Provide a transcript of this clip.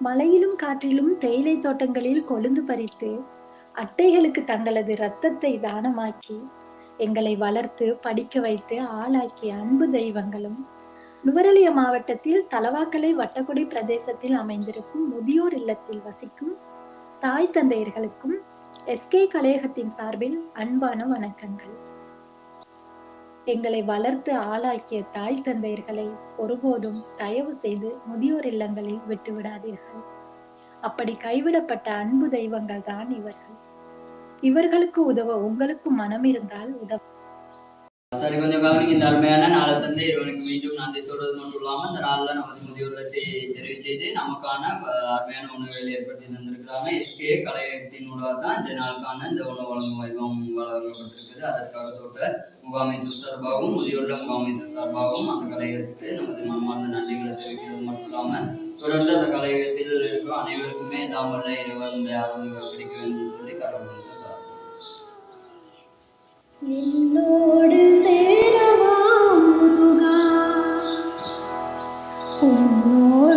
மழையிலும் காற்றிலும் தேயிலை தோட்டங்களில் கொழுந்து பறித்து, அட்டைகளுக்கு தங்களது இரத்தத்தை தானமாக்கி, எங்களை வளர்த்து, படிக்க வைத்து, ஆளாக்கிய அன்பு தெய்வங்களும், நுவரெலியா மாவட்டத்தில் தலவாக்கலை வட்டக்குடி பிரதேசத்தில் அமைந்திருக்கும் முதியோர் இல்லத்தில் வசிக்கும் தாய் தந்தையர்களுக்கும் எஸ்கே கலையகத்தின் சார்பில் அன்பான வணக்கங்கள். எங்களை வளர்த்து ஆளாக்கிய தாய் தந்தையர்களை ஒருபோதும் தயவு செய்து முதியோர் இல்லங்களில் விட்டுவிடாதீர்கள். அப்படி கைவிடப்பட்ட அன்பு தெய்வங்கள் தான் இவர்கள். இவர்களுக்கு உதவ உங்களுக்கு மனம் இருந்தால் உதவ. சரி, கொஞ்சம் கவனிக்க. இந்த அருமையான நாளை தந்து இறைவனுக்கு மீண்டும் நன்றி சொல்றது மட்டும் இல்லாமல் இந்த நாளில் நமது முதியோர்களை தெரிவு செய்து நமக்கான அருமையான உணவுகளை ஏற்படுத்தி தந்திருக்கிறாங்க. எஸ்கே கலையகத்தின் மூலமாக தான் இந்த நாளுக்கான இந்த உணவு வழங்கும் வைபவம் வழங்கப்பட்டிருக்குது. அதற்காக தோட்ட முகாமைத்துவ சார்பாகவும் முதியோர்ல முகாமைத்துவ சார்பாகவும் அந்த கலையகத்துக்கு நமது மனமார்ந்த நன்றிகளை தெரிவிக்கிறது மட்டும் இல்லாமல் தொடர்ந்து அந்த கலையகத்தில் இருக்கிற அனைவருக்குமே எல்லாம் வல்ல இறைவனுடைய ஆரோக்கியம் கிடைக்க வேண்டும் சொல்லி கடவுள் சொல்றார். என்னோடு சேரவா முருகா, உன்னோடு